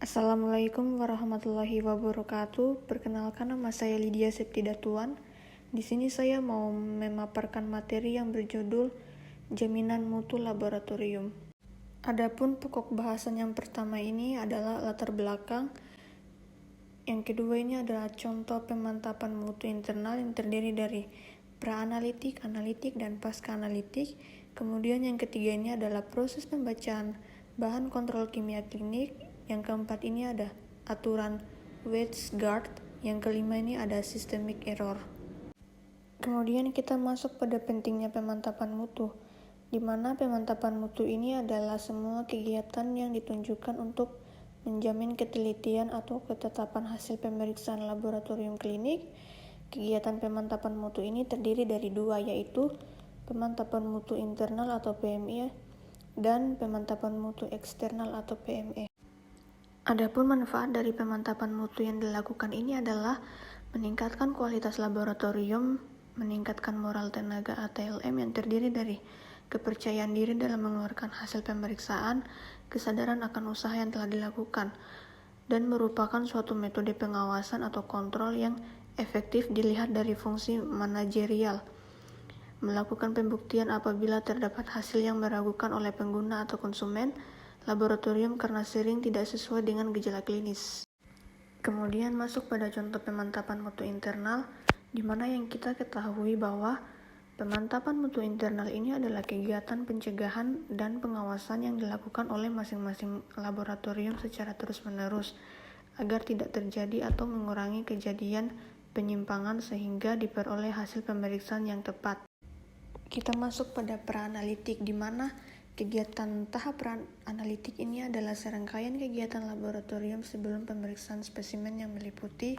Assalamualaikum warahmatullahi wabarakatuh. Perkenalkan, nama saya Lydia Septidatuan. Di sini saya mau memaparkan materi yang berjudul Jaminan Mutu Laboratorium. Adapun pokok bahasan yang pertama ini adalah latar belakang. Yang kedua ini adalah contoh pemantapan mutu internal yang terdiri dari pra-analitik, analitik, dan pasca-analitik. Kemudian yang ketiga ini adalah proses pembacaan bahan kontrol kimia klinik. Yang keempat ini ada aturan Weisgard. Yang kelima ini ada systemic error. Kemudian kita masuk pada pentingnya pemantapan mutu, di mana pemantapan mutu ini adalah semua kegiatan yang ditunjukkan untuk menjamin ketelitian atau ketetapan hasil pemeriksaan laboratorium klinik. Kegiatan pemantapan mutu ini terdiri dari dua, yaitu pemantapan mutu internal atau PMI dan pemantapan mutu eksternal atau PME. Adapun manfaat dari pemantapan mutu yang dilakukan ini adalah meningkatkan kualitas laboratorium, meningkatkan moral tenaga ATLM yang terdiri dari kepercayaan diri dalam mengeluarkan hasil pemeriksaan, kesadaran akan usaha yang telah dilakukan, dan merupakan suatu metode pengawasan atau kontrol yang efektif dilihat dari fungsi manajerial. Melakukan pembuktian apabila terdapat hasil yang meragukan oleh pengguna atau konsumen laboratorium karena sering tidak sesuai dengan gejala klinis. Kemudian masuk pada contoh pemantapan mutu internal, di mana yang kita ketahui bahwa pemantapan mutu internal ini adalah kegiatan pencegahan dan pengawasan yang dilakukan oleh masing-masing laboratorium secara terus-menerus agar tidak terjadi atau mengurangi kejadian penyimpangan sehingga diperoleh hasil pemeriksaan yang tepat. Kita masuk pada pra-analitik, di mana kegiatan tahap pra-analitik ini adalah serangkaian kegiatan laboratorium sebelum pemeriksaan spesimen yang meliputi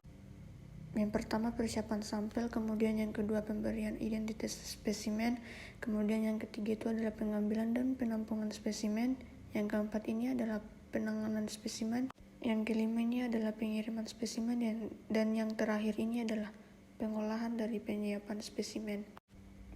yang pertama persiapan sampel, kemudian yang kedua pemberian identitas spesimen, kemudian yang ketiga itu adalah pengambilan dan penampungan spesimen, yang keempat ini adalah penanganan spesimen, yang kelima ini adalah pengiriman spesimen, dan yang terakhir ini adalah pengolahan dari penyiapan spesimen.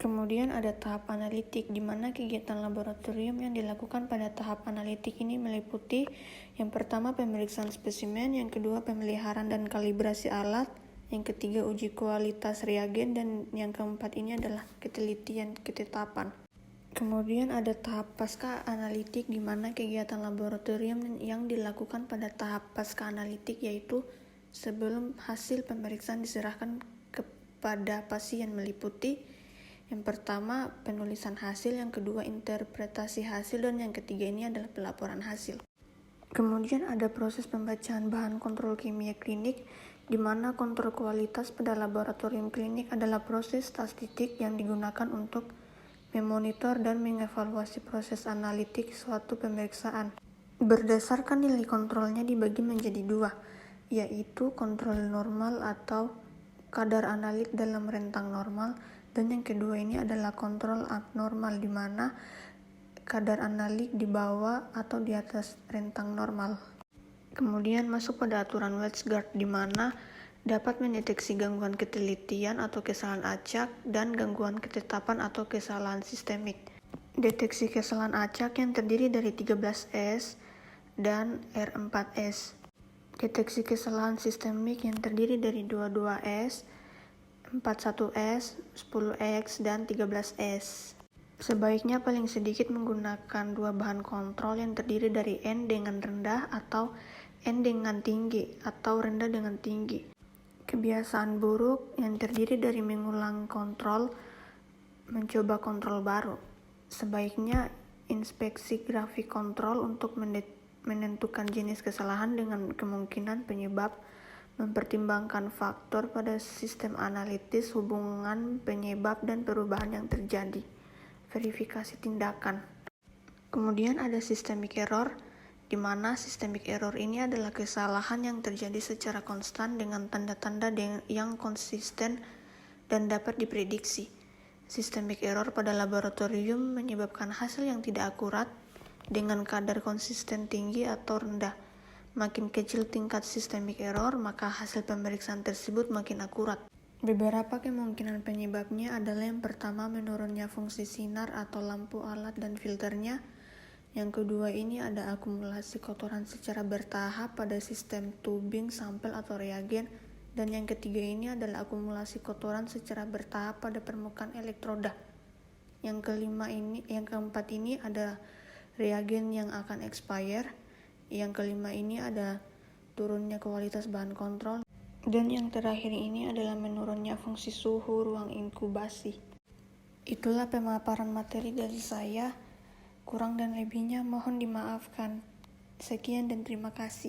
Kemudian ada tahap analitik, di mana kegiatan laboratorium yang dilakukan pada tahap analitik ini meliputi yang pertama pemeriksaan spesimen, yang kedua pemeliharaan dan kalibrasi alat, yang ketiga uji kualitas reagen, dan yang keempat ini adalah ketelitian ketetapan. Kemudian ada tahap pasca analitik, di mana kegiatan laboratorium yang dilakukan pada tahap pasca analitik yaitu sebelum hasil pemeriksaan diserahkan kepada pasien meliputi yang pertama penulisan hasil, yang kedua interpretasi hasil, dan yang ketiga ini adalah pelaporan hasil. Kemudian ada proses pembacaan bahan kontrol kimia klinik, di mana kontrol kualitas pada laboratorium klinik adalah proses statistik yang digunakan untuk memonitor dan mengevaluasi proses analitik suatu pemeriksaan. Berdasarkan nilai kontrolnya dibagi menjadi dua, yaitu kontrol normal atau kadar analit dalam rentang normal, dan yang kedua ini adalah kontrol abnormal, di mana kadar analit di bawah atau di atas rentang normal. Kemudian masuk pada aturan Weisgard, di mana dapat mendeteksi gangguan ketelitian atau kesalahan acak dan gangguan ketetapan atau kesalahan sistemik. Deteksi kesalahan acak yang terdiri dari 13S dan R4S. Deteksi kesalahan sistemik yang terdiri dari 22S, 41S, 10X, dan 13S. Sebaiknya paling sedikit menggunakan dua bahan kontrol yang terdiri dari N dengan rendah atau N dengan tinggi atau rendah dengan tinggi. Kebiasaan buruk yang terdiri dari mengulang kontrol, mencoba kontrol baru. Sebaiknya inspeksi grafik kontrol untuk menentukan jenis kesalahan dengan kemungkinan penyebab, mempertimbangkan faktor pada sistem analitis, hubungan penyebab dan perubahan yang terjadi, verifikasi tindakan. Kemudian ada systemic error, di mana systemic error ini adalah kesalahan yang terjadi secara konstan dengan tanda-tanda yang konsisten dan dapat diprediksi. Systemic error pada laboratorium menyebabkan hasil yang tidak akurat dengan kadar konsisten tinggi atau rendah. Makin kecil tingkat systemic error, maka hasil pemeriksaan tersebut makin akurat. Beberapa kemungkinan penyebabnya adalah yang pertama menurunnya fungsi sinar atau lampu alat dan filternya, Yang kedua ini ada akumulasi kotoran secara bertahap pada sistem tubing, sampel atau reagen. Dan yang ketiga ini adalah akumulasi kotoran secara bertahap pada permukaan elektroda. Yang keempat ini ada reagen yang akan expire. Yang kelima ini ada turunnya kualitas bahan kontrol. Dan yang terakhir ini adalah menurunnya fungsi suhu ruang inkubasi. Itulah pemaparan materi dari saya. Kurang dan lebihnya mohon dimaafkan. Sekian dan terima kasih.